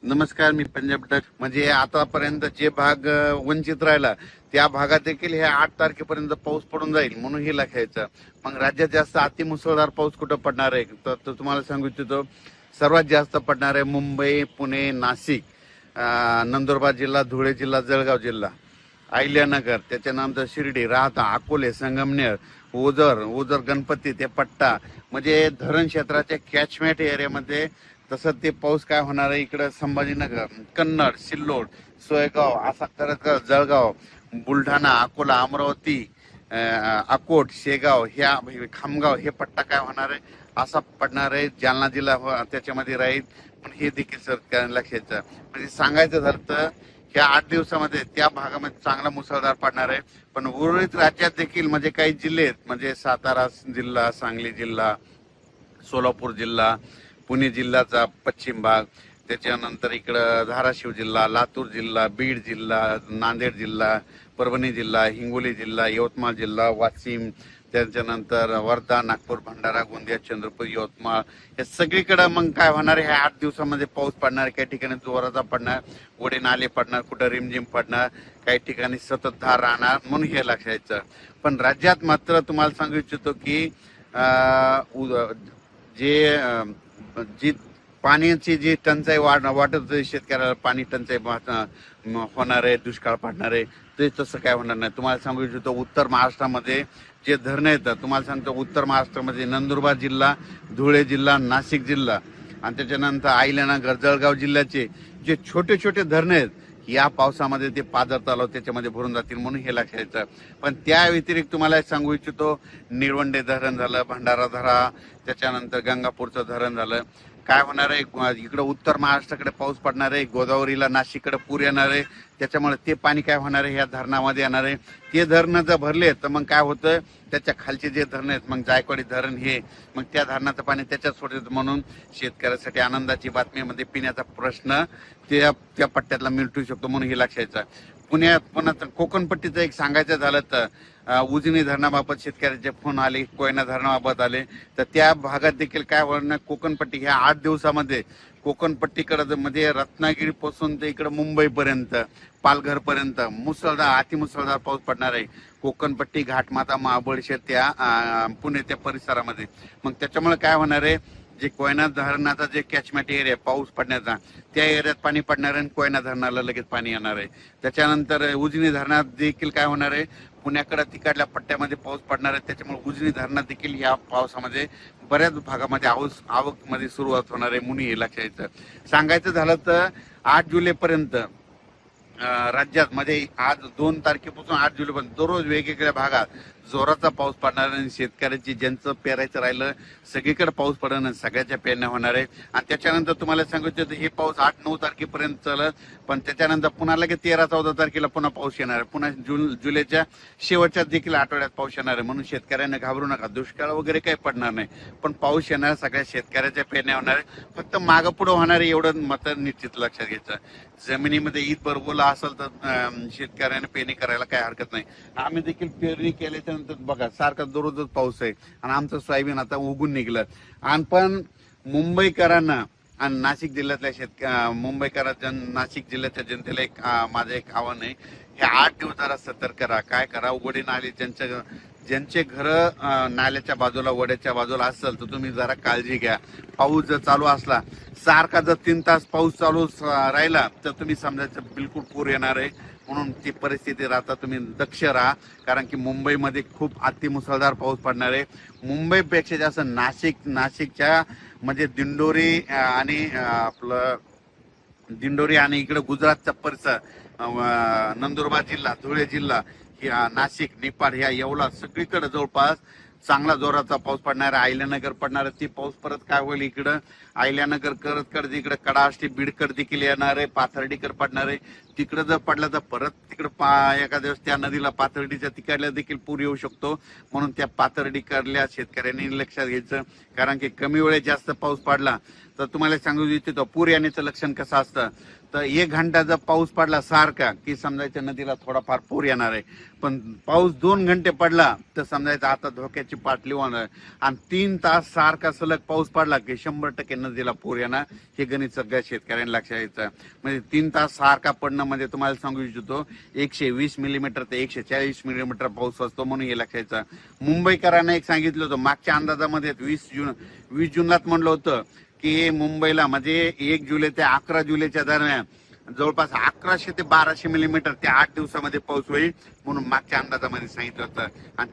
नमस्कार, मी पंजाब डक. म्हणजे आतापर्यंत जे भाग वंचित राहिला त्या भागात देखील हे 8 तारखेपर्यंत पाऊस पडून जाईल म्हणून हे लक्षायचं. मग राज्यात जास्त अतिमुसळधार पाऊस कुठं पडणार आहे तर तुम्हाला सांगू इच्छितो, सर्वात जास्त पडणार आहे मुंबई, पुणे, नाशिक, नंदुरबार जिल्हा, धुळे जिल्हा, जळगाव जिल्हा, अहिल्यानगर, त्याच्यानंतर शिर्डी, राहता, अकोले, संगमनेर, ओझर गणपती ते पट्टा, म्हणजे धरण क्षेत्राच्या कॅचमेंट एरियामध्ये. तसं ते पाऊस काय होणार आहे इकडं संभाजीनगर, कन्नड, सिल्लोड, सोयगाव, असा करत करत जळगाव, बुलढाणा, अकोला, अमरावती, अकोट, शेगाव, ह्या खामगाव हे पट्टा काय होणार आहे असा पडणार आहे. जालना जिल्हा त्याच्यामध्ये राहील. पण हे देखील सर लक्षात म्हणजे सांगायचं झालं तर ह्या 8 दिवसामध्ये त्या भागामध्ये चांगला मुसळधार पडणार आहे. पण उर्वरित राज्यात देखील म्हणजे काही जिल्हे आहेत, म्हणजे सातारा जिल्हा, सांगली जिल्हा, सोलापूर जिल्हा, पुणे जिल्ह्याचा पश्चिम भाग, त्याच्यानंतर इकडं धाराशिव जिल्हा, लातूर जिल्हा, बीड जिल्हा, नांदेड जिल्हा, परभणी जिल्हा, हिंगोली जिल्हा, यवतमाळ जिल्हा, वाशिम, त्याच्यानंतर वर्धा, नागपूर, भंडारा, गोंदिया, चंद्रपूर, यवतमाळ, हे सगळीकडे मग काय होणार आहे ह्या 8 दिवसामध्ये पाऊस पडणार. काही ठिकाणी जोराचा पडणार, ओढे नाले पडणार, कुठं रिमझिम पडणार, काही ठिकाणी सततधार राहणार म्हणून हे लक्षायचं. पण राज्यात मात्र तुम्हाला सांगू इच्छितो की जे जी पाण्याची जी टंचाई वाटत शेतकऱ्याला, पाणी टंचाई होणार आहे, दुष्काळ पडणार आहे, ते तसं काय होणार नाही. तुम्हाला सांगू इच्छितो उत्तर महाराष्ट्रामध्ये जे धरणं येतात, तुम्हाला सांगतो उत्तर महाराष्ट्रामध्ये नंदुरबार जिल्हा, धुळे जिल्हा, नाशिक जिल्हा आणि त्याच्यानंतर अहिल्यानगर, जळगाव जिल्ह्याचे जे छोटे छोटे धरणं आहेत या पावसामध्ये ते पाझर तलाव त्याच्यामध्ये भरून जातील म्हणून हे लक्षायचं. पण त्या व्यतिरिक्त तुम्हाला सांगू इच्छितो, निळवंडे धरण झालं, भंडारा धरा, त्याच्यानंतर गंगापूरचं धरण झालं, काय होणार आहे इकडं उत्तर महाराष्ट्राकडे पाऊस पडणार आहे, गोदावरीला, नाशिककडे पूर येणार आहे, त्याच्यामुळे ते पाणी काय होणार आहे ह्या धरणामध्ये येणार आहे. ते धरणं जर भरले तर मग काय होतं, त्याच्या खालचे जे धरण आहेत, मग जायकवाडी धरण हे, मग त्या धरणाचं पाणी त्याच्यात सोडतं म्हणून शेतकऱ्यासाठी आनंदाची बातमी. मध्ये पिण्याचा प्रश्न त्या पट्ट्यातला मिटू शकतो म्हणून हे लक्षायचं. पुन्हा कोकणपट्टीचं एक सांगायचं झालं तर उजनी धरणाबाबत शेतकऱ्याचे फोन आले, कोयना धरणाबाबत आले, तर त्या भागात देखील काय होणार, कोकणपट्टी ह्या 8 दिवसामध्ये कोकणपट्टीकडे म्हणजे रत्नागिरी पासून ते इकडे मुंबईपर्यंत, पालघर पर्यंत मुसळधार, अतिमुसळधार पाऊस पडणार आहे. कोकणपट्टी, घाटमाता, महाबळेश्वर, त्या पुणे त्या परिसरामध्ये. मग त्याच्यामुळे काय होणार आहे, जे कोयना धरणाचा जे कॅचमेंट एरिया पाऊस पडण्याचा, त्या एरियात पाणी पडणार आहे आणि कोयना धरणाला लगेच पाणी येणार आहे. त्याच्यानंतर उजनी धरणात देखील काय होणार आहे, पुण्याकडे तिकडल्या पट्ट्यामध्ये पाऊस पडणार आहे. त्याच्यामुळे उजनी धरणात देखील या पावसामध्ये बऱ्याच भागामध्ये आवक मध्ये सुरुवात होणार आहे म्हणून हे लक्षात सांगायचं झालं तर 8 जुलैपर्यंत राज्यात म्हणजे आज 2 तारखेपासून 8 जुलैपर्यंत दररोज वेगवेगळ्या भागात जोराचा पाऊस पडणार आणि शेतकऱ्याची ज्यांचं पेरायचं राहिलं सगळीकडे पाऊस पडणार आणि सगळ्याच्या पेरण्या होणार आहे. आणि त्याच्यानंतर तुम्हाला सांगितलं हे पाऊस 8-9 तारखेपर्यंत चालत, पण त्याच्यानंतर पुन्हा लगेच 13-14 तारखेला पुन्हा पाऊस येणार आहे. पुन्हा जुलैच्या शेवटच्या देखील आठवड्यात पाऊस येणार आहे. म्हणून शेतकऱ्यांना घाबरू नका, दुष्काळ वगैरे काही पडणार नाही, पण पाऊस येणार, सगळ्या शेतकऱ्याच्या पेरण्या होणार आहे. फक्त मागं पुढं होणार आहे एवढं मात्र निश्चित लक्षात घ्यायचं. जमिनीमध्ये ईदभर ओला असेल तर शेतकऱ्याने पेरणी करायला काही हरकत नाही. आम्ही देखील पेरणी केल्याच्या नंतर बघा सारखा दररोजच पाऊस आहे आणि आमचं सोयाबीन आता उगून निघलं. आणि पण मुंबईकरांना आणि नाशिक जिल्ह्यातल्या नाशिक जिल्ह्याच्या जनतेला एक माझं एक आव्हान आहे, हे 8 दिवस जरा सतर्क राहा. काय करा, वडे नाले ज्यांचे घर नाल्याच्या बाजूला, वड्याच्या बाजूला असेल तर तुम्ही जरा काळजी घ्या. पाऊस जर चालू असला, सारखा जर 3 तास पाऊस चालू राहिला तर तुम्ही समजायचं बिलकुल पूर येणार आहे. म्हणून ती परिस्थिती राहता तुम्ही दक्ष राहा, कारण की मुंबईमध्ये खूप अतिमुसळधार पाऊस पडणार आहे. मुंबईपेक्षा जास्त नाशिकच्या म्हणजे दिंडोरी आणि आपलं दिंडोरी आणि इकडे गुजरातचा परिसर, नंदुरबार जिल्हा, धुळे जिल्हा, नाशिक, निपाड, ह्या येवला सगळीकडे जवळपास चांगला जोराचा पाऊस पडणार आहे. अहिल्यानगर पडणार आहे. ती पाऊस परत काय होईल, इकडं अहिल्यानगर करत इकडे कडाष्टी, बीडकर देखील येणार आहे, पाथर्डीकर पडणार आहे. तिकडं जर पडलं तर परत तिकडं एका दिवस त्या नदीला, पाथर्डीच्या तिकडल्या देखील पूर येऊ शकतो. म्हणून त्या पाथर्डीकडल्या शेतकऱ्यांनी लक्षात घ्यायचं, कारण की कमी वेळेत जास्त पाऊस पडला तर तुम्हाला सांगू इच्छितो पूर येण्याचं लक्षण कसं असतं. तर 1 घंटा जर पाऊस पडला सारखा की समजायचं नदीला थोडाफार पूर येणार आहे. पण पाऊस 2 घंटे पडला तर समजायचं आता धोक्याची पातळी होणार. आणि 3 तास सारखा सलग पाऊस पडला की 100% नदीला पूर येणार. हे गणित सगळ्या शेतकऱ्यांना लक्षात यायचं. म्हणजे 3 तास सारखा पडणं म्हणजे तुम्हाला सांगू इच्छितो 120 मिलीमीटर ते 140 मिलीमीटर पाऊस असतो, म्हणून हे लक्षात यायचं. मुंबईकरांना एक सांगितलं होतं मागच्या अंदाजामध्ये 20 जूनलाच म्हणलं होतं की मुंबईला म्हणजे 1 जुलै ते 11 जुलैच्या दरम्यान जवळपास 1100 ते 1200 मिलीमीटर त्या 8 दिवसामध्ये पाऊस होईल, म्हणून मागच्या अंदाजामध्ये सांगितलं होतं. आणि